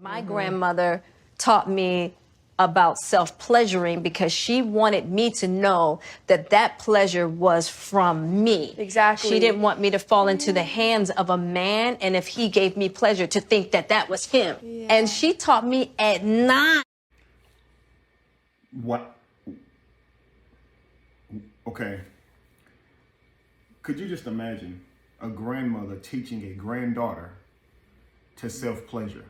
My grandmother taught me about self-pleasuring because she wanted me to know that that pleasure was from me. Exactly. She didn't want me to fall into the hands of a man, and if he gave me pleasure, to think that that was him. Yeah. And she taught me at 9. What? Okay. Could you just imagine a grandmother teaching a granddaughter to self-pleasure?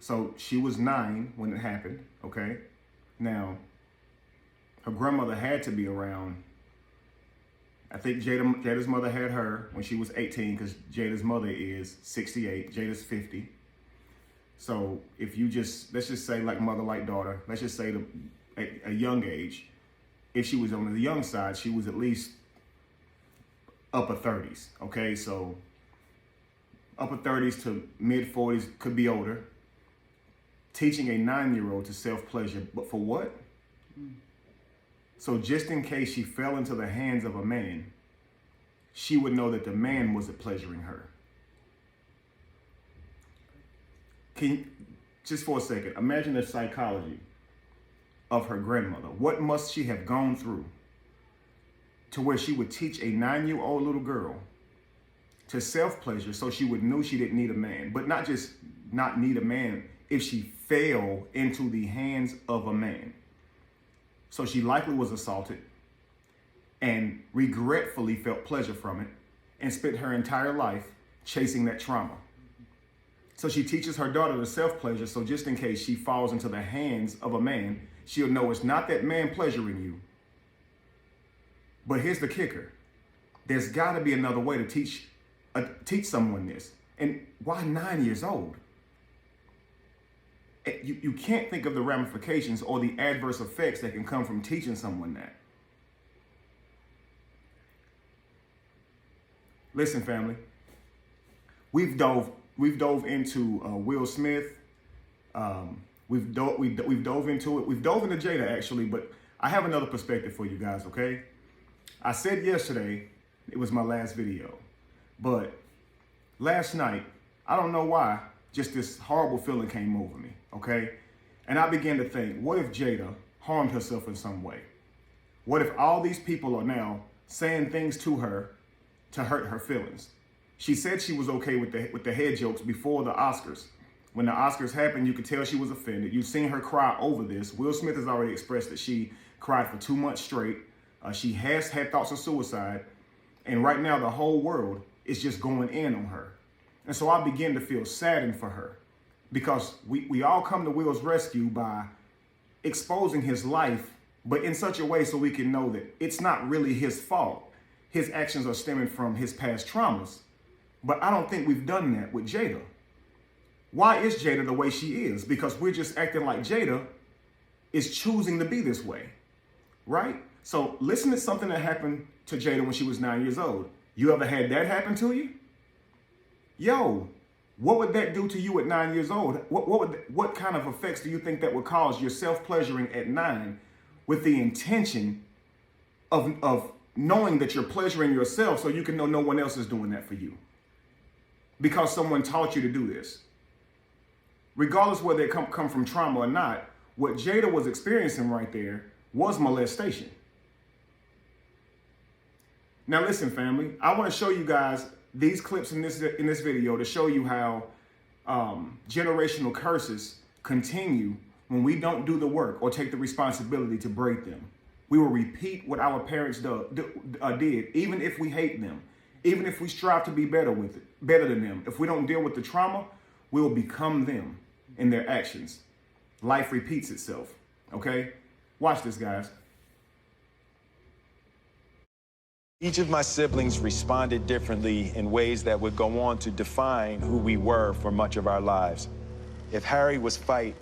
So she was 9 when it happened, okay? Now, her grandmother had to be around, I think Jada's mother had her when she was 18 because Jada's mother is 68, Jada's 50. So if you just, let's just say like mother, like daughter, let's just say a young age, if she was on the young side, she was at least upper 30s, okay? So upper 30s to mid 40s, could be older. Teaching a 9-year-old to self-pleasure, but for what? So just in case she fell into the hands of a man, she would know that the man wasn't pleasuring her. Can you, just for a second, imagine the psychology of her grandmother. What must she have gone through to where she would teach a 9-year-old little girl to self-pleasure so she would know she didn't need a man, but not just not need a man if she fell into the hands of a man. So she likely was assaulted and regretfully felt pleasure from it and spent her entire life chasing that trauma. So she teaches her daughter to self-pleasure, so just in case she falls into the hands of a man, she'll know it's not that man pleasuring you. But here's the kicker. There's got to be another way to teach someone this. And why 9 years old? You can't think of the ramifications or the adverse effects that can come from teaching someone that. Listen, family, we've dove into Will Smith. We've dove into it. We've dove into Jada actually, but I have another perspective for you guys. Okay, I said yesterday it was my last video, but last night, I don't know why, just this horrible feeling came over me, okay? And I began to think, what if Jada harmed herself in some way? What if all these people are now saying things to her to hurt her feelings? She said she was okay with the head jokes before the Oscars. When the Oscars happened, you could tell she was offended. You've seen her cry over this. Will Smith has already expressed that she cried for 2 months straight. She has had thoughts of suicide. And right now, the whole world is just going in on her. And so I begin to feel saddened for her because we all come to Will's rescue by exposing his life, but in such a way so we can know that it's not really his fault. His actions are stemming from his past traumas. But I don't think we've done that with Jada. Why is Jada the way she is? Because we're just acting like Jada is choosing to be this way, right? So listen to something that happened to Jada when she was 9 years old. You ever had that happen to you? Yo, what would that do to you at 9 years old? What kind of effects do you think that would cause your self-pleasuring at 9 with the intention of knowing that you're pleasuring yourself so you can know no one else is doing that for you? Because someone taught you to do this. Regardless whether they come from trauma or not, what Jada was experiencing right there was molestation. Now listen, family, I want to show you guys these clips in this video to show you how generational curses continue when we don't do the work or take the responsibility to break them. We will repeat what our parents did, even if we hate them, even if we strive to be better than them. If we don't deal with the trauma, we will become them in their actions. Life repeats itself, okay? Watch this, guys. Each of my siblings responded differently in ways that would go on to define who we were for much of our lives. If Harry was fight,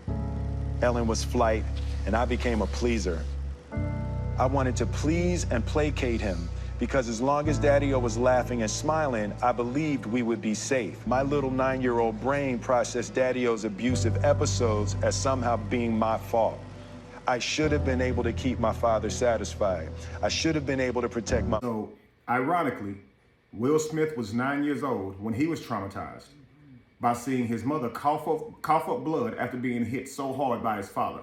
Ellen was flight, and I became a pleaser. I wanted to please and placate him because as long as Daddy-O was laughing and smiling, I believed we would be safe. My little 9-year-old brain processed Daddy-O's abusive episodes as somehow being my fault. I should have been able to keep my father satisfied. I should have been able to protect my... So, ironically, Will Smith was 9 years old when he was traumatized. by seeing his mother cough up blood after being hit so hard by his father.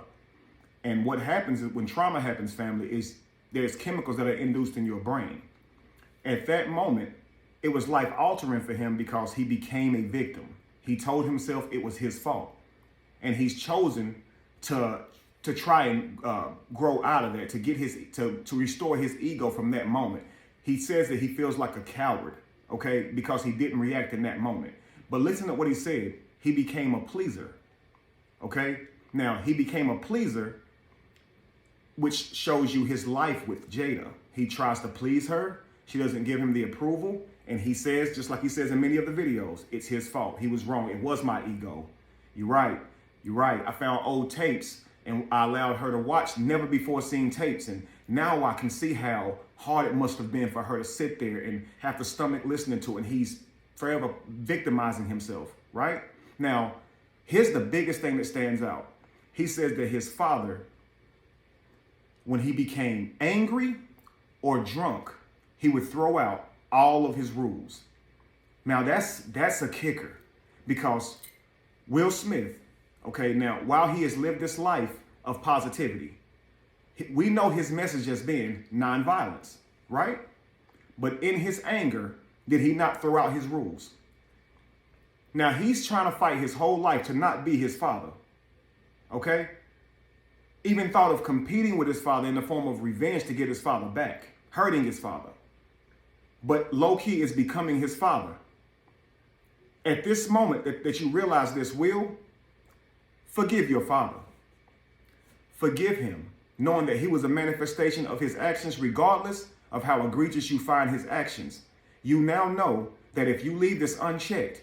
And what happens is when trauma happens, family, is there's chemicals that are induced in your brain. At that moment, it was life altering for him because he became a victim. He told himself it was his fault. And he's chosen to try and grow out of that, to get to restore his ego from that moment. He says that he feels like a coward, okay, because he didn't react in that moment. But listen to what he said. He became a pleaser, okay? Now, he became a pleaser, which shows you his life with Jada. He tries to please her. She doesn't give him the approval. And he says, just like he says in many of the videos, it's his fault. He was wrong. It was my ego. You're right. You're right. I found old tapes and I allowed her to watch never before seen tapes. And now I can see how hard it must have been for her to sit there and have to stomach listening to it. And he's forever victimizing himself, right? Now, here's the biggest thing that stands out. He says that his father, when he became angry or drunk, he would throw out all of his rules. Now that's a kicker, because Will Smith, okay, now while he has lived this life of positivity, we know his message has been nonviolence, right? But in his anger, did he not throw out his rules? Now he's trying to fight his whole life to not be his father, okay? Even thought of competing with his father in the form of revenge to get his father back, hurting his father. But low-key is becoming his father. At this moment that you realize this, Will, forgive your father. Forgive him, knowing that he was a manifestation of his actions regardless of how egregious you find his actions. You now know that if you leave this unchecked,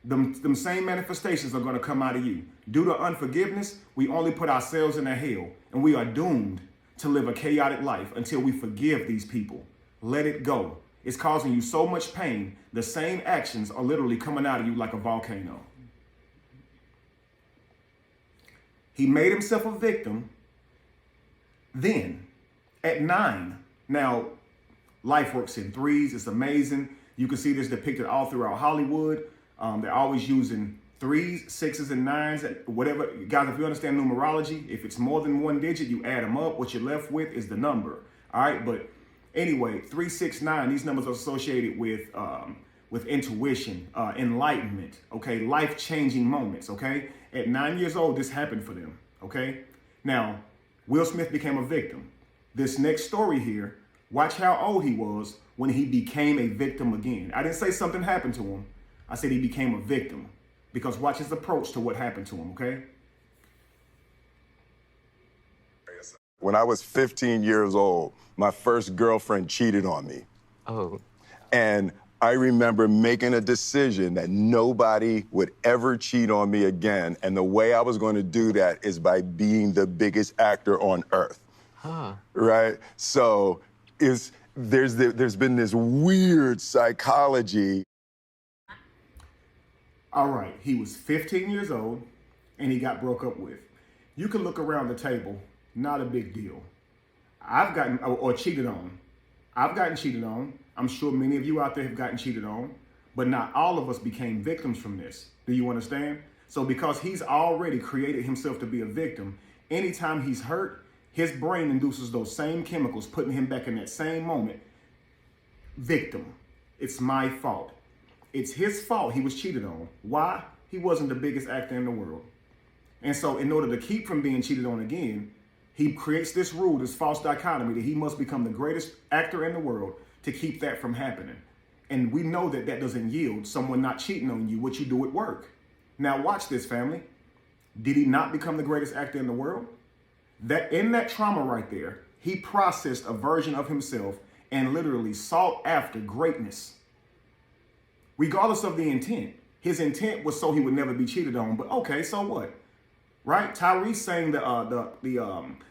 them same manifestations are going to come out of you. Due to unforgiveness, we only put ourselves in a hell, and we are doomed to live a chaotic life until we forgive these people. Let it go. It's causing you so much pain. The same actions are literally coming out of you like a volcano. He made himself a victim then at 9. Now, life works in threes. It's amazing. You can see this depicted all throughout Hollywood. They're always using 3s, 6s, and 9s, whatever. Guys, if you understand numerology, if it's more than one digit, you add them up. What you're left with is the number. All right, but anyway, 3, 6, 9, these numbers are associated with intuition, enlightenment, okay, life-changing moments, okay? At 9 years old, this happened for them, okay? Now, Will Smith became a victim. This next story here, watch how old he was when he became a victim again. I didn't say something happened to him. I said he became a victim, because watch his approach to what happened to him, okay? When I was 15 years old, my first girlfriend cheated on me. Oh. And I remember making a decision that nobody would ever cheat on me again. And the way I was going to do that is by being the biggest actor on earth. Huh. Right? So there's been this weird psychology. All right, he was 15 years old and he got broke up with. You can look around the table, not a big deal. I've gotten, or cheated on. I've gotten cheated on. I'm sure many of you out there have gotten cheated on, but not all of us became victims from this. Do you understand? So because he's already created himself to be a victim, anytime he's hurt, his brain induces those same chemicals, putting him back in that same moment. Victim. It's my fault. It's his fault he was cheated on. Why? He wasn't the biggest actor in the world. And so in order to keep from being cheated on again, he creates this rule, this false dichotomy that he must become the greatest actor in the world to keep that from happening. And we know that that doesn't yield someone not cheating on you, what you do at work. Now watch this, family. Did he not become the greatest actor in the world? That in that trauma right there, he processed a version of himself and literally sought after greatness. Regardless of the intent. His intent was so he would never be cheated on, but okay, so what? Right? Tyrese sang the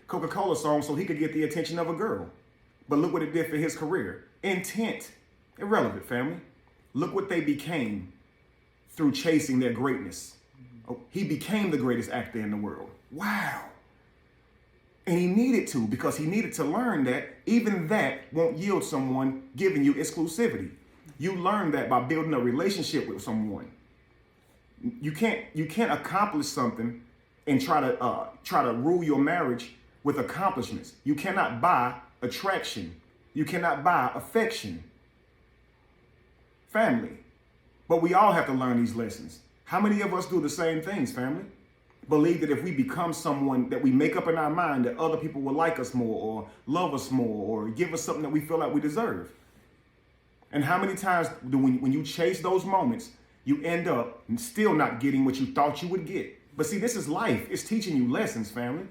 Coca-Cola song so he could get the attention of a girl. But look what it did for his career. Intent. Irrelevant, family. Look what they became through chasing their greatness. Oh, he became the greatest actor in the world. Wow. And he needed to, because he needed to learn that even that won't yield someone giving you exclusivity. You learn that by building a relationship with someone. You can't accomplish something and try to rule your marriage with accomplishments. You cannot buy attraction. You cannot buy affection. Family. But we all have to learn these lessons. How many of us do the same things, family? Believe that if we become someone that we make up in our mind that other people will like us more or love us more or give us something that we feel like we deserve. And how many times do when you chase those moments, you end up still not getting what you thought you would get? But see, this is life. It's teaching you lessons, family.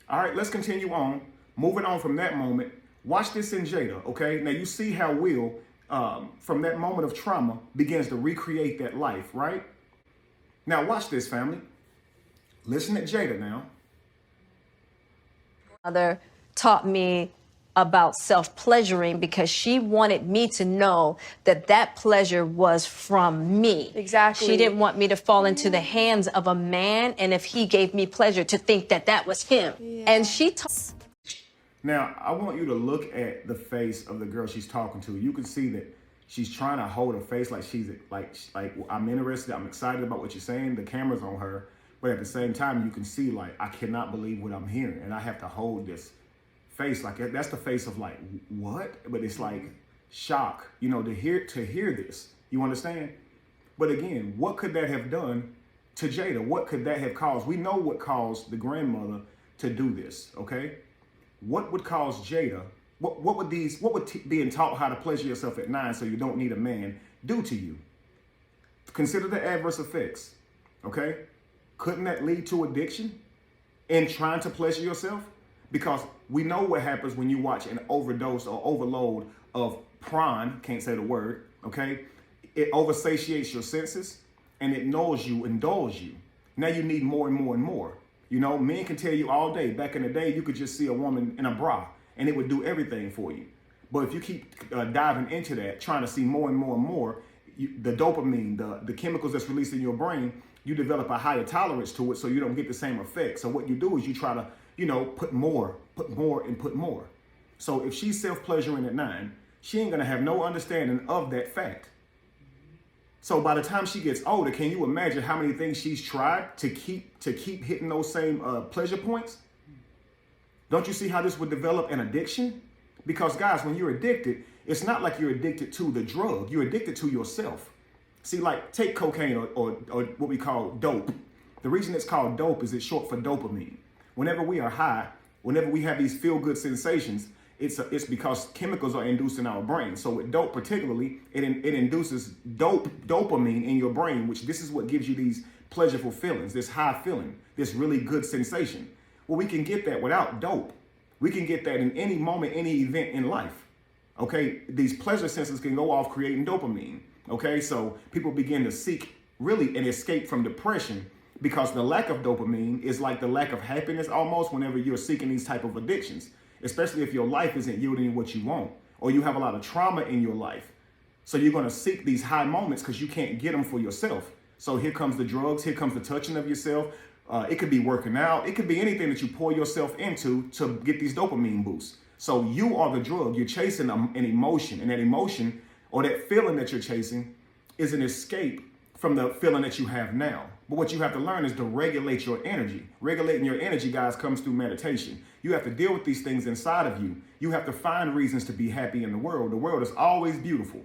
All right, let's continue on. Moving on from that moment. Watch this in Jada, okay? Now you see how Will, from that moment of trauma, begins to recreate that life, right? Now watch this, family. Listen at Jada now. Mother taught me about self-pleasuring because she wanted me to know that that pleasure was from me. Exactly. She didn't want me to fall into the hands of a man, and if he gave me pleasure, to think that that was him. Yeah. And she Now, I want you to look at the face of the girl she's talking to. You can see that she's trying to hold her face like she's like I'm interested, I'm excited about what you're saying. The camera's on her, but at the same time, you can see like I cannot believe what I'm hearing, and I have to hold this face like that's the face of like what? But it's like shock, you know, to hear this. You understand? But again, what could that have done to Jada? What could that have caused? We know what caused the grandmother to do this. Okay, what would cause Jada? What would being taught how to pleasure yourself at 9 so you don't need a man do to you? Consider the adverse effects. Okay, couldn't that lead to addiction in trying to pleasure yourself? Because we know what happens when you watch an overdose or overload of prawn, can't say the word, okay? It oversatiates your senses and it indulges you. Now you need more and more and more. You know, men can tell you all day, back in the day, you could just see a woman in a bra and it would do everything for you. But if you keep diving into that, trying to see more and more and more, the dopamine, the chemicals that's released in your brain, you develop a higher tolerance to it so you don't get the same effect. So what you do is you try to, you know, put more. So if she's self-pleasuring at 9, she ain't gonna have no understanding of that fact. So by the time she gets older, can you imagine how many things she's tried to keep hitting those same pleasure points? Don't you see how this would develop an addiction? Because guys, when you're addicted, it's not like you're addicted to the drug. You're addicted to yourself. See, like take cocaine or what we call dope. The reason it's called dope is it's short for dopamine. Whenever we are high, whenever we have these feel-good sensations, it's because chemicals are induced in our brain. So with dope particularly, it induces dopamine in your brain, which this is what gives you these pleasurable feelings, this high feeling, this really good sensation. Well, we can get that without dope. We can get that in any moment, any event in life. Okay, these pleasure senses can go off creating dopamine. Okay, so people begin to seek really an escape from depression because the lack of dopamine is like the lack of happiness almost whenever you're seeking these type of addictions, especially if your life isn't yielding what you want or you have a lot of trauma in your life. So you're going to seek these high moments because you can't get them for yourself. So here comes the drugs, here comes the touching of yourself. It could be working out. It could be anything that you pour yourself into to get these dopamine boosts. So you are the drug. You're chasing an emotion, and that emotion or that feeling that you're chasing is an escape from the feeling that you have now. But what you have to learn is to regulate your energy. Regulating your energy, guys, comes through meditation. You have to deal with these things inside of you. You have to find reasons to be happy in the world. The world is always beautiful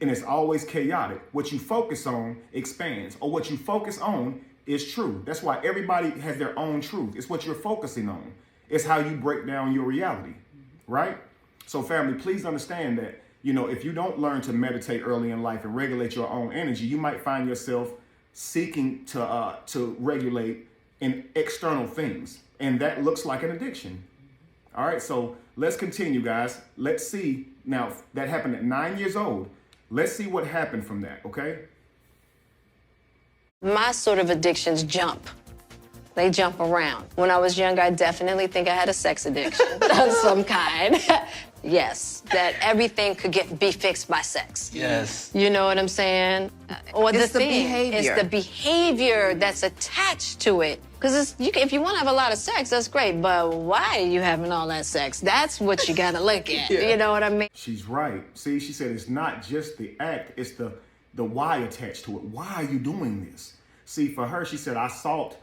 and it's always chaotic. What you focus on expands, or what you focus on is true. That's why everybody has their own truth. It's what you're focusing on. It's how you break down your reality, right? So family, please understand that, you know, if you don't learn to meditate early in life and regulate your own energy, you might find yourself seeking to regulate in external things. And that looks like an addiction. All right, so let's continue, guys. Let's see. Now, that happened at 9 years old. Let's see what happened from that, okay? My sort of addictions jump. They jump around. When I was young, I definitely think I had a sex addiction of some kind. Yes, that everything could be fixed by sex. Yes. You know what I'm saying? Or It's the thing. behavior. It's the behavior that's attached to it. Because if you want to have a lot of sex, that's great. But why are you having all that sex? That's what you got to look at. Yeah. You know what I mean? She's right. See, she said it's not just the act, it's the the why attached to it. Why are you doing this? See, for her, she said, I sought,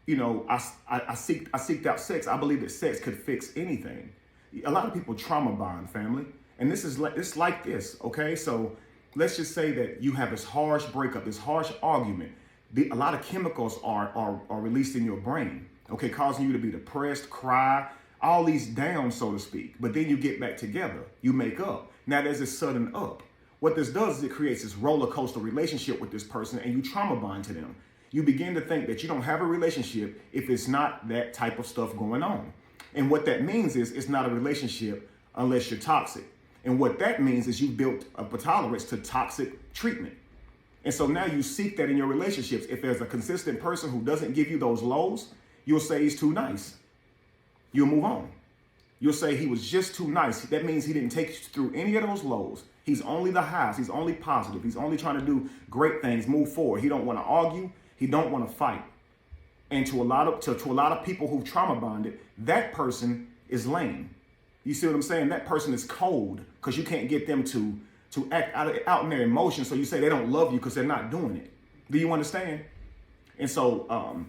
you know, I seeked out sex. I believe that sex could fix anything. A lot of people trauma bond, family. And this is like, it's like this, okay? So let's just say that you have this harsh breakup, this harsh argument. A lot of chemicals are released in your brain, okay, causing you to be depressed, cry, all these down, so to speak. But then you get back together, you make up. Now there's this sudden up. What this does is it creates this roller coaster relationship with this person, and you trauma bond to them. You begin to think that you don't have a relationship if it's not that type of stuff going on. And what that means is it's not a relationship unless you're toxic. And what that means is you built a tolerance to toxic treatment. And so now you seek that in your relationships. If there's a consistent person who doesn't give you those lows, you'll say he's too nice. You'll move on. You'll say he was just too nice. That means he didn't take you through any of those lows. He's only the highs. He's only positive. He's only trying to do great things, move forward. He don't want to argue. He don't want to fight. And to a lot of people who've trauma bonded, that person is lame. You see what I'm saying? That person is cold because you can't get them to act out in their emotions. So you say they don't love you because they're not doing it. Do you understand? And so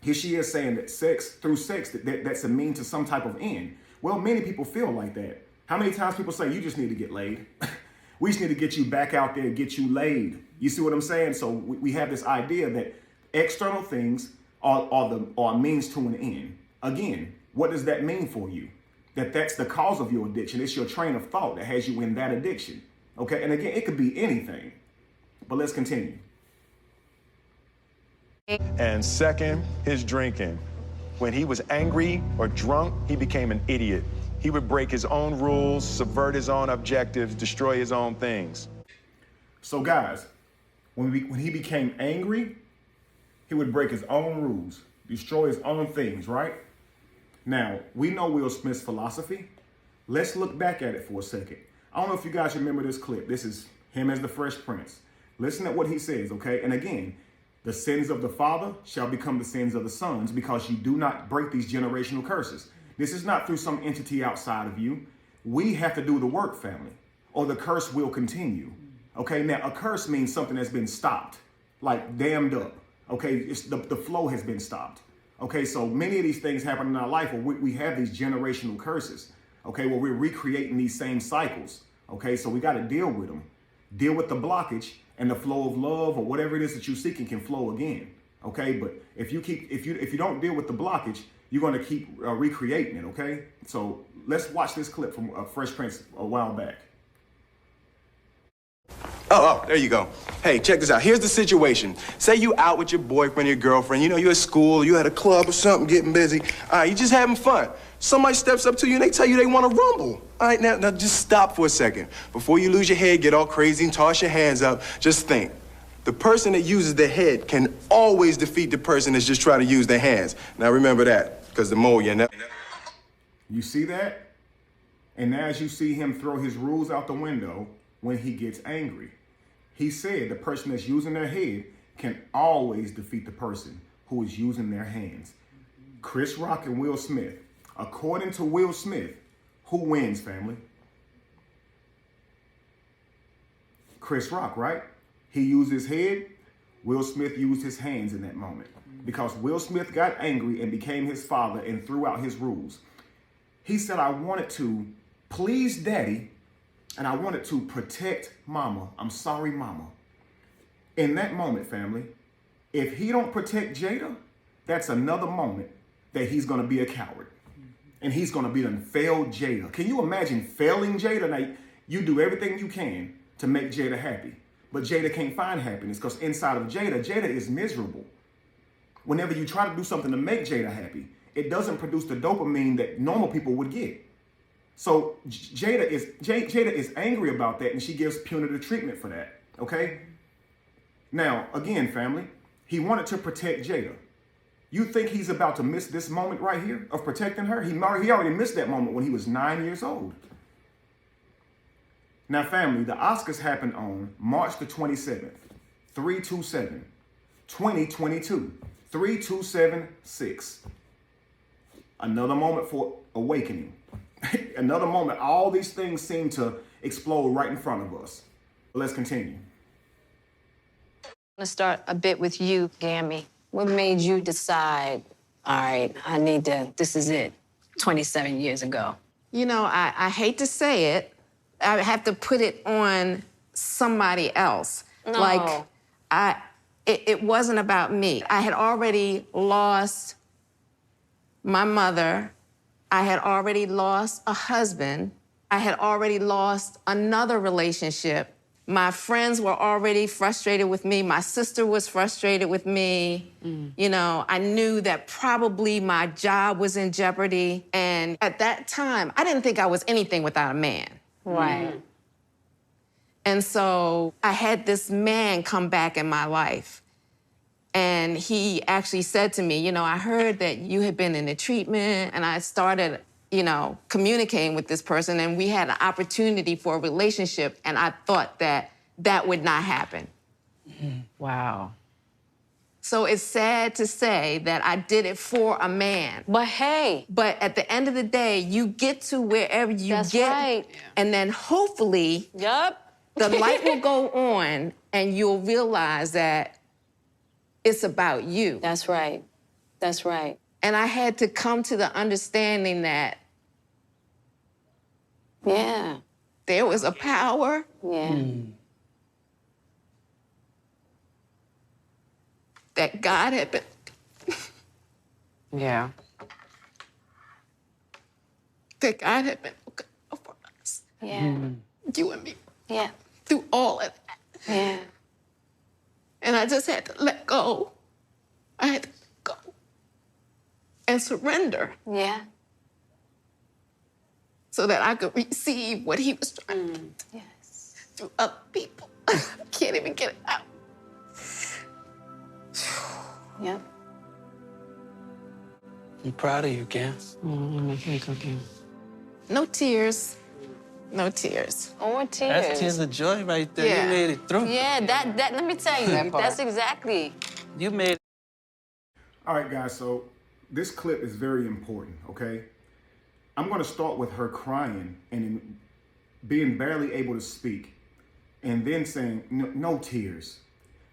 here she is saying that through sex, that's a mean to some type of end. Well, many people feel like that. How many times people say, you just need to get laid? We just need to get you back out there and get you laid. You see what I'm saying? So we have this idea that external things are a means to an end. Again, what does that mean for you? That's the cause of your addiction. It's your train of thought that has you in that addiction. Okay, and again, it could be anything. But let's continue. And second, his drinking. When he was angry or drunk, he became an idiot. He would break his own rules, subvert his own objectives, destroy his own things. So guys, when he became angry, he would break his own rules, destroy his own things, right? Now, we know Will Smith's philosophy. Let's look back at it for a second. I don't know if you guys remember this clip. This is him as the Fresh Prince. Listen at what he says, okay? And again, the sins of the father shall become the sins of the sons because you do not break these generational curses. This is not through some entity outside of you. We have to do the work, family, or the curse will continue. Okay, now a curse means something that's been stopped, like dammed up. Okay, it's the flow has been stopped. Okay, so many of these things happen in our life where we have these generational curses. Okay, where we're recreating these same cycles. Okay, so we got to deal with them. Deal with the blockage, and the flow of love or whatever it is that you're seeking can flow again. Okay, but if you don't deal with the blockage, you're going to keep recreating it. Okay, so let's watch this clip from Fresh Prince a while back. Oh, there you go. Hey, check this out. Here's the situation. Say you out with your boyfriend, your girlfriend. You know, you're at school, you at a club or something, getting busy. All right, you just having fun. Somebody steps up to you and they tell you they want to rumble. All right, now just stop for a second. Before you lose your head, get all crazy and toss your hands up, just think. The person that uses their head can always defeat the person that's just trying to use their hands. Now remember that, because the more you never... You see that? And as you see him throw his rules out the window when he gets angry. He said the person that's using their head can always defeat the person who is using their hands. Chris Rock and Will Smith. According to Will Smith, who wins, family? Chris Rock, right? He used his head. Will Smith used his hands in that moment. Because Will Smith got angry and became his father and threw out his rules. He said, I wanted to please daddy and I wanted to protect mama. I'm sorry, mama. In that moment, family, if he don't protect Jada, that's another moment that he's going to be a coward. And he's going to be done failed Jada. Can you imagine failing Jada? Now, you do everything you can to make Jada happy. But Jada can't find happiness because inside of Jada is miserable. Whenever you try to do something to make Jada happy, it doesn't produce the dopamine that normal people would get. So Jada is angry about that, and she gives punitive treatment for that, okay? Now, again, family, he wanted to protect Jada. You think he's about to miss this moment right here of protecting her? He already missed that moment when he was 9 years old. Now, family, the Oscars happened on March the 27th, 3/27, 2022, 3276. Another moment for awakening. Another moment. All these things seem to explode right in front of us. Let's continue. I'm gonna start a bit with you, Gammy. What made you decide, all right, this is it, 27 years ago? You know, I hate to say it, I have to put it on somebody else. No. Like, it wasn't about me. I had already lost my mother. I had already lost a husband. I had already lost another relationship. My friends were already frustrated with me. My sister was frustrated with me. You know, I knew that probably my job was in jeopardy. And at that time, I didn't think I was anything without a man. Right. And so I had this man come back in my life. And he actually said to me, you know, I heard that you had been in a treatment, and I started, you know, communicating with this person, and we had an opportunity for a relationship, and I thought that that would not happen. Wow. So it's sad to say that I did it for a man. But hey. But at the end of the day, you get to wherever you That's get. right. And then hopefully Yup. the light will go on and you'll realize that it's about you. That's right. That's right. And I had to come to the understanding that Yeah. there was a power Yeah. that God had been, Yeah. that God had been looking over us, Yeah. you and me, Yeah. through all of that. Yeah. And I just had to let go. I had to let go and surrender Yeah. so that I could receive what he was trying to do Yes. through other people. I can't even get it out. Yep. I'm proud of you, Cam. No tears. No tears. Or tears. That's tears of joy right there. Yeah. You made it through. Yeah, that let me tell you, that's exactly. You made it. All right, guys, so this clip is very important, okay? I'm going to start with her crying and being barely able to speak, and then saying, no tears.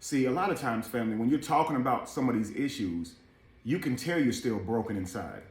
See, a lot of times, family, when you're talking about some of these issues, you can tell you're still broken inside.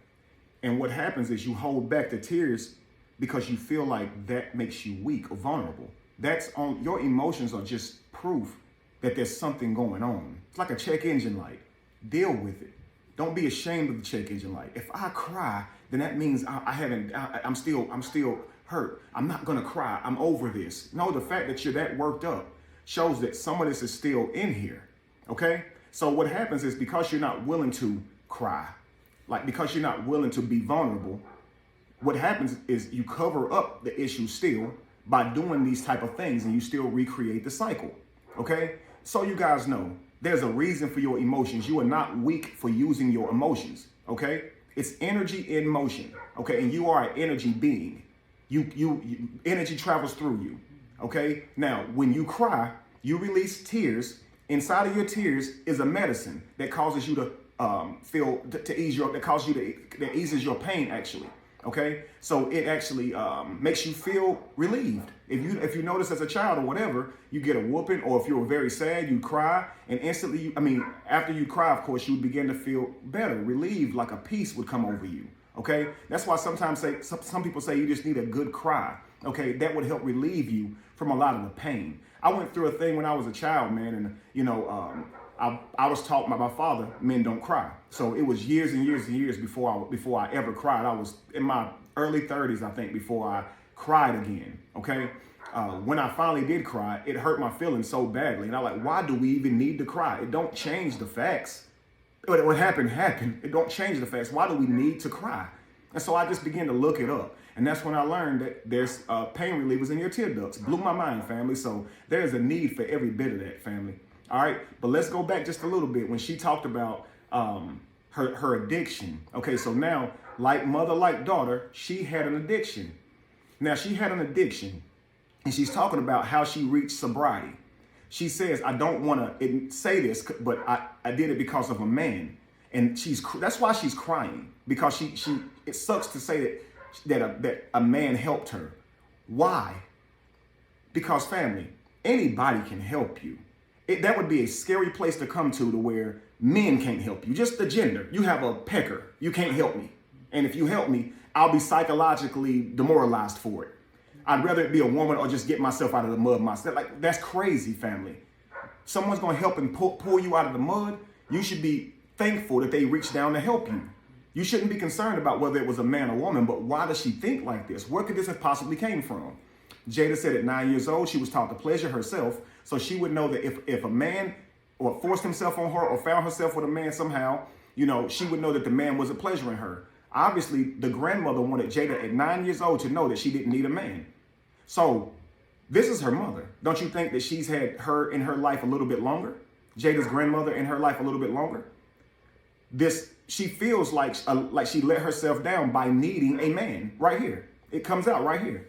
And what happens is you hold back the tears because you feel like that makes you weak or vulnerable. That's on your emotions are just proof that there's something going on. It's like a check engine light. Deal with it. Don't be ashamed of the check engine light. If I cry, then that means I'm still hurt. I'm not gonna cry. I'm over this. No, the fact that you're that worked up shows that some of this is still in here. Okay? So what happens is because you're not willing to cry, like because you're not willing to be vulnerable, what happens is you cover up the issue still by doing these type of things, and you still recreate the cycle. Okay? So you guys know there's a reason for your emotions. You are not weak for using your emotions. Okay? It's energy in motion. Okay? And you are an energy being. You energy travels through you. Okay? Now, when you cry, you release tears. Inside of your tears is a medicine that causes you to to ease your, that eases your pain actually. Okay, so it actually makes you feel relieved. If you notice as a child or whatever, you get a whooping, or if you were very sad, you cry, and instantly, after you cry, of course, you would begin to feel better, relieved, like a peace would come over you. Okay, that's why sometimes some people say you just need a good cry. Okay, that would help relieve you from a lot of the pain. I went through a thing when I was a child, man, and I was taught by my father, men don't cry. So it was years and years and years before I ever cried. I was in my early 30s, I think, before I cried again, okay? When I finally did cry, it hurt my feelings so badly. And I'm like, why do we even need to cry? It don't change the facts. What happened. It don't change the facts. Why do we need to cry? And so I just began to look it up. And that's when I learned that there's pain relievers in your tear ducts. Blew my mind, family. So there's a need for every bit of that, family. All right, but let's go back just a little bit when she talked about her addiction. Okay, so now, like mother, like daughter, she had an addiction. Now, she had an addiction, and she's talking about how she reached sobriety. She says, I don't want to say this, but I did it because of a man. And that's why she's crying, because it sucks to say that a man helped her. Why? Because, family, anybody can help you. That would be a scary place to come to where men can't help you. Just the gender. You have a pecker. You can't help me. And if you help me, I'll be psychologically demoralized for it. I'd rather it be a woman or just get myself out of the mud myself. Like, that's crazy, family. Someone's going to help and pull you out of the mud. You should be thankful that they reached down to help you. You shouldn't be concerned about whether it was a man or woman, but why does she think like this? Where could this have possibly came from? Jada said at 9 years old, she was taught to pleasure herself, so she would know that if a man or forced himself on her or found herself with a man somehow, you know, she would know that the man wasn't pleasuring her. Obviously, the grandmother wanted Jada at 9 years old to know that she didn't need a man. So this is her mother. Don't you think that she's had her in her life a little bit longer? Jada's grandmother in her life a little bit longer? She feels like she let herself down by needing a man right here. It comes out right here.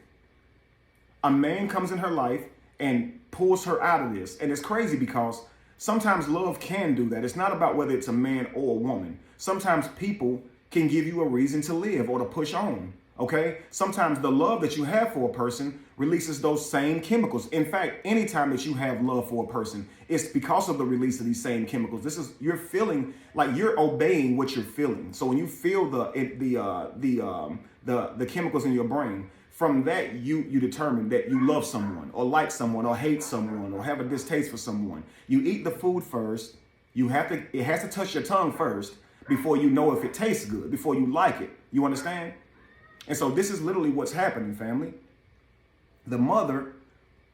A man comes in her life and pulls her out of this. And it's crazy because sometimes love can do that. It's not about whether it's a man or a woman. Sometimes people can give you a reason to live or to push on. Okay? Sometimes the love that you have for a person releases those same chemicals. In fact, anytime that you have love for a person, it's because of the release of these same chemicals. You're feeling like you're obeying what you're feeling. So when you feel the chemicals in your brain, from that you determine that you love someone or like someone or hate someone or have a distaste for someone. You eat the food first. It has to touch your tongue first before you know if it tastes good, before you like it. You understand? And so this is literally what's happening, family. The mother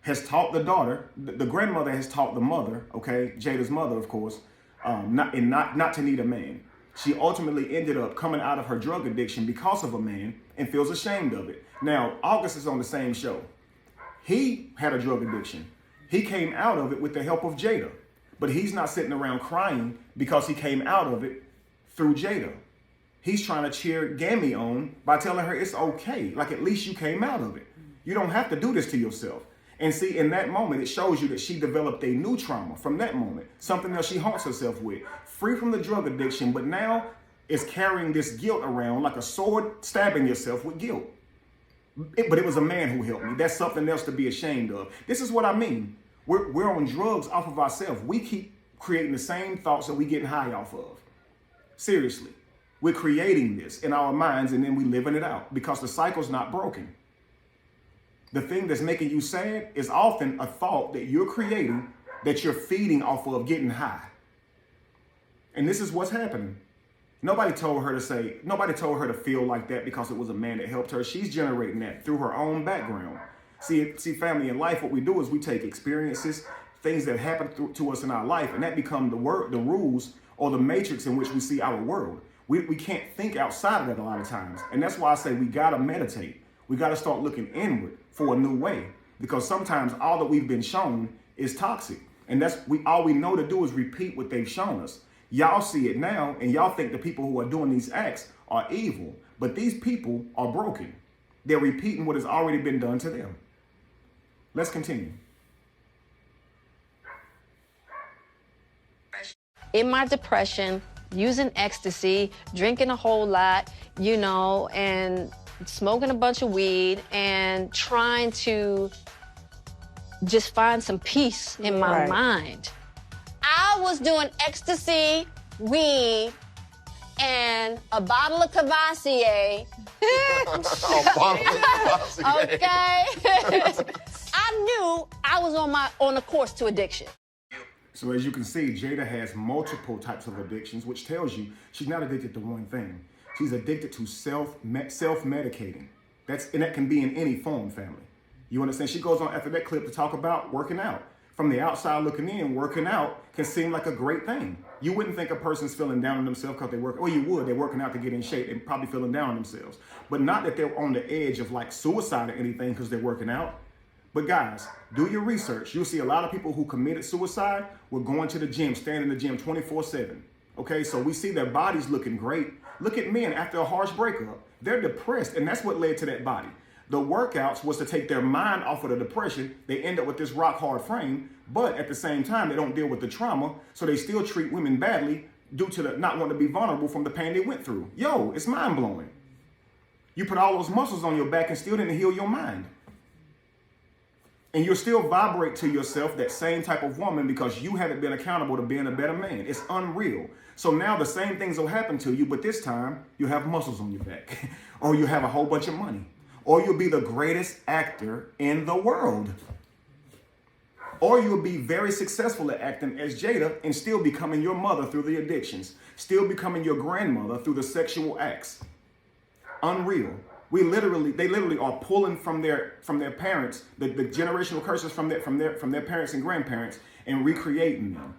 has taught the daughter, the grandmother has taught the mother, okay, Jada's mother, of course, not to need a man. She ultimately ended up coming out of her drug addiction because of a man and feels ashamed of it. Now, August is on the same show. He had a drug addiction. He came out of it with the help of Jada, but he's not sitting around crying because he came out of it through Jada. He's trying to cheer Gammy on by telling her it's okay. Like, at least you came out of it. You don't have to do this to yourself. And see, in that moment, it shows you that she developed a new trauma from that moment. Something that she haunts herself with. Free from the drug addiction, but now is carrying this guilt around like a sword, stabbing yourself with guilt. But it was a man who helped me. That's something else to be ashamed of. This is what I mean. We're on drugs off of ourselves. We keep creating the same thoughts that we getting high off of. Seriously. We're creating this in our minds and then we living it out because the cycle's not broken. The thing that's making you sad is often a thought that you're creating that you're feeding off of getting high. And this is what's happening. Nobody told her to feel like that because it was a man that helped her. She's generating that through her own background. See, family, in life, what we do is we take experiences, things that happen to us in our life, and that become the rules or the matrix in which we see our world. We can't think outside of that a lot of times. And that's why I say we got to meditate. We got to start looking inward for a new way, because sometimes all that we've been shown is toxic. And all we know to do is repeat what they've shown us. Y'all see it now, and y'all think the people who are doing these acts are evil, but these people are broken. They're repeating what has already been done to them. Let's continue. In my depression, using ecstasy, drinking a whole lot, and smoking a bunch of weed and trying to just find some peace in my mind. I was doing ecstasy, weed, and a bottle of Cavassier. Okay? I knew I was on a course to addiction. So as you can see, Jada has multiple types of addictions, which tells you she's not addicted to one thing. She's addicted to self-medicating. And that can be in any form, family. You understand? She goes on after that clip to talk about working out. From the outside looking in, working out can seem like a great thing. You wouldn't think a person's feeling down on themselves because they work. Well, you would. They're working out to get in shape and probably feeling down on themselves. But not that they're on the edge of like suicide or anything because they're working out. But guys, do your research. You'll see a lot of people who committed suicide were going to the gym, staying in the gym 24/7. Okay, so we see their bodies looking great. Look at men after a harsh breakup. They're depressed, and that's what led to that body. The workouts was to take their mind off of the depression. They end up with this rock hard frame, but at the same time, they don't deal with the trauma, so they still treat women badly due to the not wanting to be vulnerable from the pain they went through. Yo, it's mind blowing. You put all those muscles on your back and still didn't heal your mind. And you'll still vibrate to yourself that same type of woman because you haven't been accountable to being a better man. It's unreal. So now the same things will happen to you, but this time you have muscles on your back, or you have a whole bunch of money, or you'll be the greatest actor in the world. Or you'll be very successful at acting as Jada and still becoming your mother through the addictions, still becoming your grandmother through the sexual acts. Unreal. They literally are pulling from their parents, the generational curses from their parents and grandparents, and recreating them.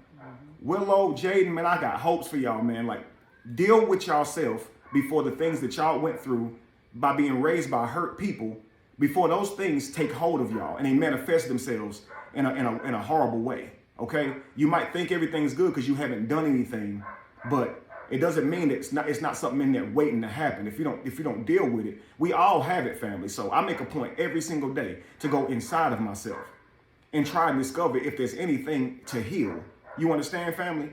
Willow, Jaden, man, I got hopes for y'all, man. Like, deal with yourself before the things that y'all went through by being raised by hurt people, before those things take hold of y'all and they manifest themselves in a horrible way. Okay, you might think everything's good because you haven't done anything, but it doesn't mean that it's not something in there waiting to happen. If you don't deal with it, we all have it, family. So I make a point every single day to go inside of myself and try and discover if there's anything to heal. You understand, family?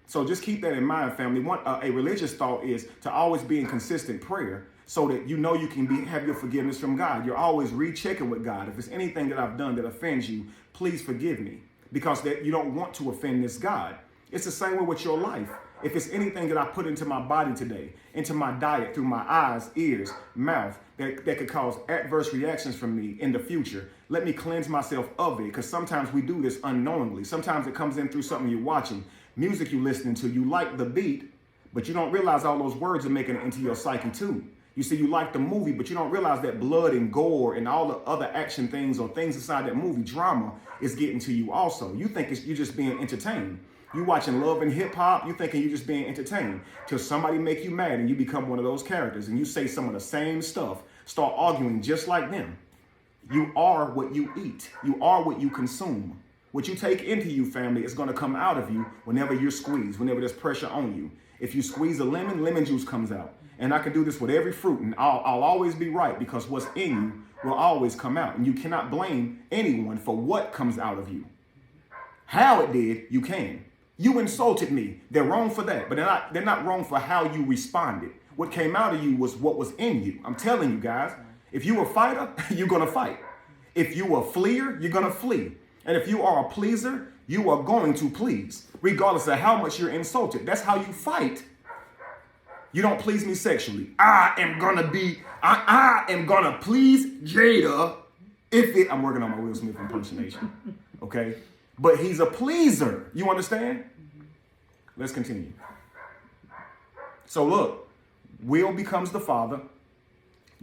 So just keep that in mind, family. A religious thought is to always be in consistent prayer so that you know you can have your forgiveness from God. You're always rechecking with God. If there's anything that I've done that offends you, please forgive me, because that you don't want to offend this God. It's the same way with your life. If it's anything that I put into my body today, into my diet, through my eyes, ears, mouth, that could cause adverse reactions from me in the future, let me cleanse myself of it, because sometimes we do this unknowingly. Sometimes it comes in through something you're watching, music you're listening to. You like the beat, but you don't realize all those words are making it into your psyche too. You see, you like the movie, but you don't realize that blood and gore and all the other action things or things inside that movie, drama, is getting to you also. You think you're just being entertained. You watching Love and Hip Hop, you thinking you're just being entertained till somebody make you mad and you become one of those characters and you say some of the same stuff, start arguing just like them. You are what you eat. You are what you consume. What you take into you, family, is going to come out of you whenever you're squeezed, whenever there's pressure on you. If you squeeze a lemon, lemon juice comes out. And I can do this with every fruit, and I'll always be right, because what's in you will always come out. And you cannot blame anyone for what comes out of you. How it did, you can. You insulted me. They're wrong for that, but they're not wrong for how you responded. What came out of you was what was in you. I'm telling you guys, if you a fighter, you're going to fight. If you a fleer, you're going to flee. And if you are a pleaser, you are going to please, regardless of how much you're insulted. That's how you fight. You don't please me sexually. I am going to please Jada I'm working on my Will Smith impersonation. Okay? But he's a pleaser. You understand? Let's continue. So look, Will becomes the father.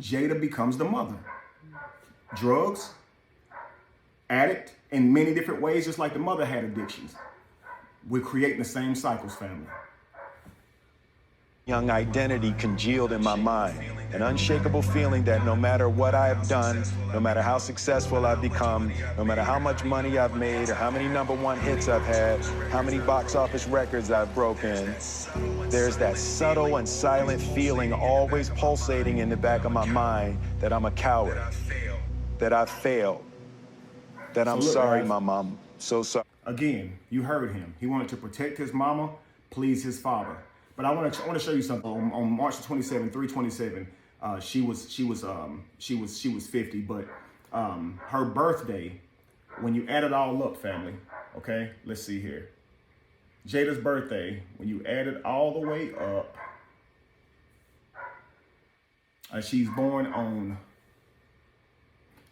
Jada becomes the mother. Drugs, addict in many different ways, just like the mother had addictions. We're creating the same cycles, family. Young identity congealed in my mind, an unshakable feeling that no matter what I have done, no matter how successful I've become, no matter how much money I've made, or how many #1 hits I've had, how many box office records I've broken, there's that subtle and silent feeling always pulsating in the back of my mind that I'm a coward, that I've failed, that I'm sorry, my mom, so sorry. Again, you heard him. He wanted to protect his mama, please his father. But I want to show you something. On March 27, 3/27, she was 50. But her birthday, when you add it all up, family, okay? Let's see here. Jada's birthday, when you add it all the way up, she's born on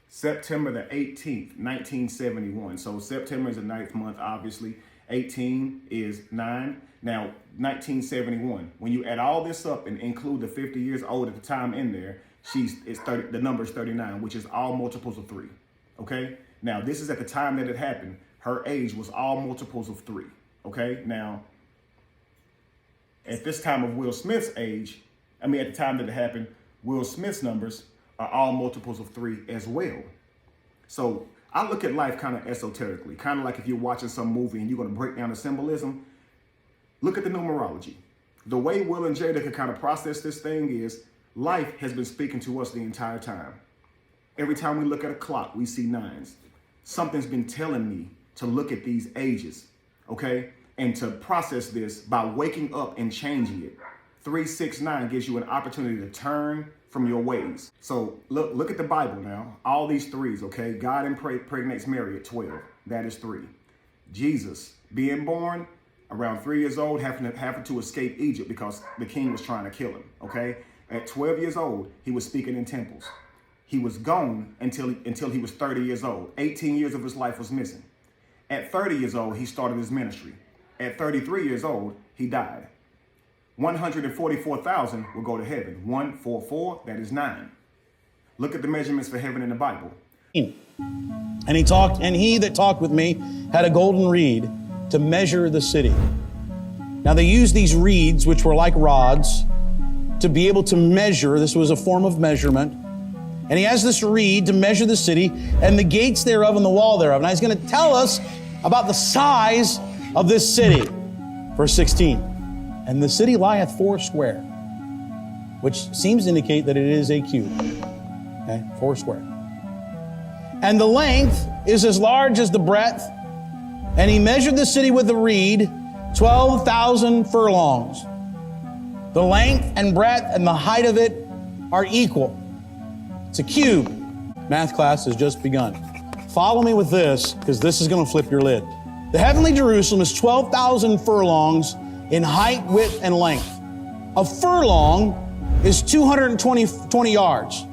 September the 18th, 1971. So September is the 9th month, obviously. 18 is 9. Now, 1971, when you add all this up and include the 50 years old at the time in there, the number is 39, which is all multiples of 3, okay? Now, this is at the time that it happened. Her age was all multiples of 3, okay? Now, at this time of Will Smith's age, at the time that it happened, Will Smith's numbers are all multiples of 3 as well. So I look at life kind of esoterically, kind of like if you're watching some movie and you're going to break down the symbolism. Look at the numerology. The way Will and Jada could kind of process this thing is life has been speaking to us the entire time. Every time we look at a clock, we see 9s. Something's been telling me to look at these ages, okay? And to process this by waking up and changing it. 369 gives you an opportunity to turn from your ways. So look at the Bible now. All these threes, okay? God impregnates Mary at 12. That is 3. Jesus being born around 3 years old, having to escape Egypt because the king was trying to kill him, okay? At 12 years old, he was speaking in temples. He was gone until he was 30 years old. 18 years of his life was missing. At 30 years old, he started his ministry. At 33 years old, he died. 144,000 will go to heaven. 144, that is 9. Look at the measurements for heaven in the Bible. And he that talked with me had a golden reed to measure the city. Now they used these reeds, which were like rods, to be able to measure. This was a form of measurement. And he has this reed to measure the city and the gates thereof and the wall thereof. Now he's going to tell us about the size of this city. Verse 16. And the city lieth 4 square, which seems to indicate that it is a cube. Okay, 4 square. And the length is as large as the breadth. And he measured the city with a reed, 12,000 furlongs. The length and breadth and the height of it are equal. It's a cube. Math class has just begun. Follow me with this, because this is going to flip your lid. The heavenly Jerusalem is 12,000 furlongs in height, width, and length. A furlong is 220 yards.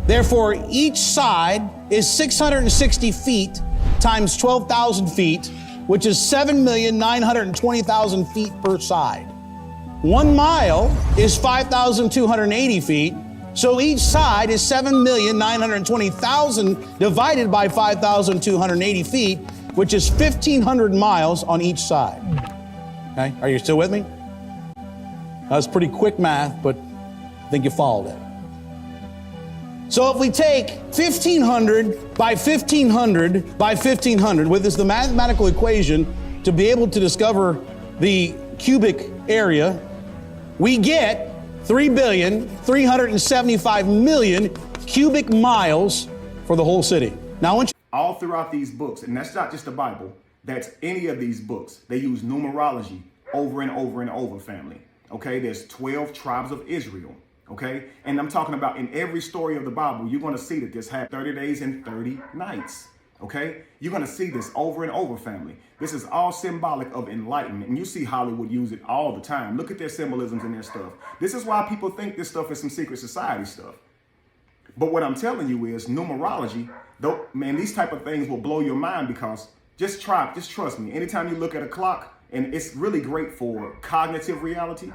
Therefore, each side is 660 feet times 12,000 feet, which is 7,920,000 feet per side. 1 mile is 5,280 feet, so each side is 7,920,000 divided by 5,280 feet, which is 1,500 miles on each side. Okay, are you still with me? That's pretty quick math, but I think you followed it. So if we take 1,500 by 1,500 by 1,500, with this the mathematical equation to be able to discover the cubic area, we get 3,375,000,000 cubic miles for the whole city. Now I want you all throughout these books, and that's not just the Bible, that's any of these books, they use numerology over and over and over, family. Okay, there's 12 tribes of Israel. Okay, and I'm talking about in every story of the Bible, you're going to see that this happened 30 days and 30 nights. Okay, you're going to see this over and over, family. This is all symbolic of enlightenment, and you see Hollywood use it all the time. Look at their symbolisms and their stuff. This is why people think this stuff is some secret society stuff. But what I'm telling you is numerology, though, man, these type of things will blow your mind, because just trust me. Anytime you look at a clock, and it's really great for cognitive reality,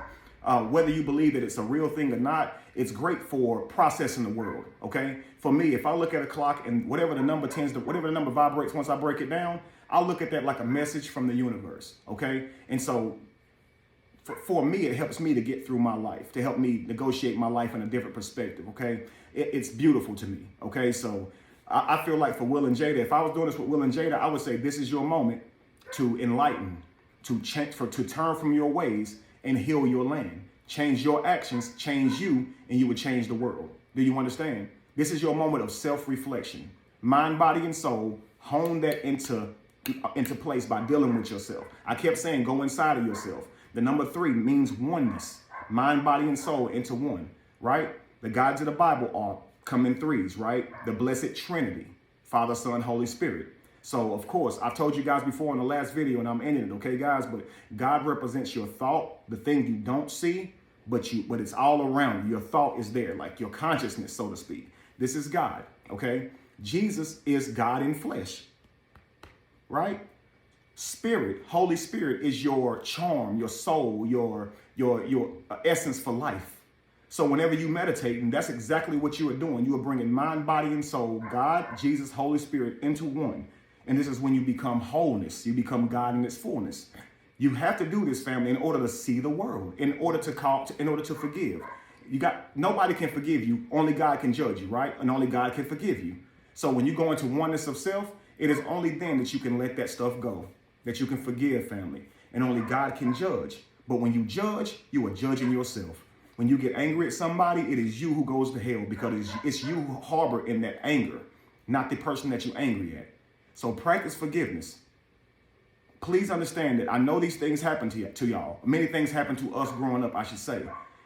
whether you believe that it's a real thing or not, it's great for processing the world, okay? For me, if I look at a clock and whatever the number vibrates once I break it down, I'll look at that like a message from the universe, okay? And so for me, it helps me to get through my life, to help me negotiate my life in a different perspective, okay? It's beautiful to me, okay? So I feel like for Will and Jada, if I was doing this with Will and Jada, I would say this is your moment to enlighten, to change, to turn from your ways and heal your land. Change your actions, change you, and you would change the world. Do you understand? This is your moment of self-reflection. Mind, body, and soul, hone that into place by dealing with yourself. I kept saying go inside of yourself. The number 3 means oneness. Mind, body, and soul into one, right? The gods of the Bible come in 3s, right? The blessed Trinity, Father, Son, Holy Spirit. So, of course, I've told you guys before in the last video, and I'm ending it, okay, guys? But God represents your thought, the thing you don't see, but it's all around you. Your thought is there, like your consciousness, so to speak. This is God, okay? Jesus is God in flesh, right? Spirit, Holy Spirit is your charm, your soul, your essence for life. So whenever you meditate, and that's exactly what you are doing, you are bringing mind, body, and soul, God, Jesus, Holy Spirit into one. And this is when you become wholeness. You become God in its fullness. You have to do this, family, in order to see the world, in order to forgive. Nobody can forgive you. Only God can judge you, right? And only God can forgive you. So when you go into oneness of self, it is only then that you can let that stuff go, that you can forgive, family. And only God can judge. But when you judge, you are judging yourself. When you get angry at somebody, it is you who goes to hell, because it's you who harbor in that anger, not the person that you're angry at. So practice forgiveness. Please understand that I know these things happen to y'all. Many things happen to us growing up, I should say.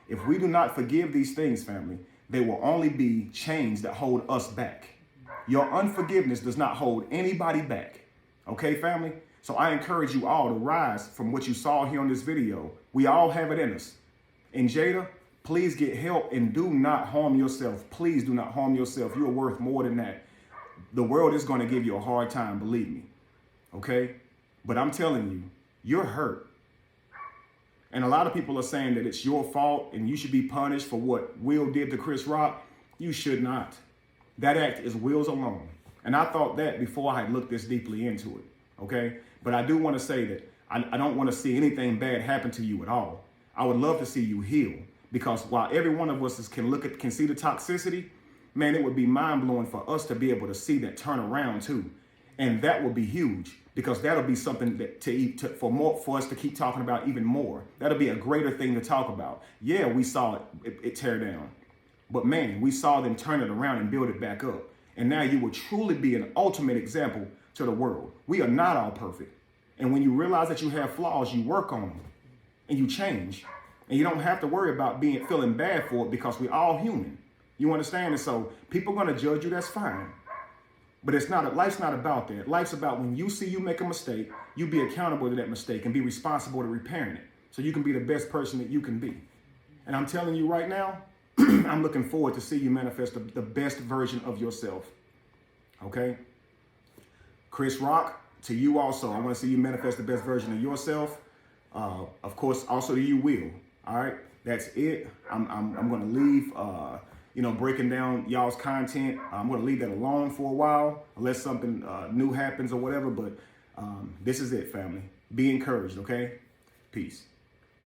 If we do not forgive these things, family, they will only be chains that hold us back. Your unforgiveness does not hold anybody back. Okay, family? So I encourage you all to rise from what you saw here on this video. We all have it in us. And Jada, please get help and do not harm yourself. Please do not harm yourself. You're worth more than that. The world is going to give you a hard time, believe me. Okay? But I'm telling you, you're hurt. And a lot of people are saying that it's your fault and you should be punished for what Will did to Chris Rock. You should not. That act is Will's alone. And I thought that before I had looked this deeply into it. Okay? But I do want to say that I don't want to see anything bad happen to you at all. I would love to see you heal, because while every one of us can see the toxicity, man, it would be mind blowing for us to be able to see that turn around too. And that would be huge, because that'll be something that for us to keep talking about even more. That'll be a greater thing to talk about. Yeah, we saw it tear down, but man, we saw them turn it around and build it back up. And now you will truly be an ultimate example to the world. We are not all perfect. And when you realize that you have flaws, you work on them and you change. And you don't have to worry about feeling bad for it, because we're all human. You understand? And so people are going to judge you, that's fine. But life's not about that. Life's about when you see you make a mistake, you be accountable to that mistake and be responsible to repairing it, so you can be the best person that you can be. And I'm telling you right now, I'm looking forward to see you manifest the best version of yourself. Okay? Chris Rock, to you also, I want to see you manifest the best version of yourself. Of course, also to you, Will. All right? That's it. I'm going to leave, breaking down y'all's content. I'm going to leave that alone for a while, unless something new happens or whatever. But this is it, family. Be encouraged, okay? Peace.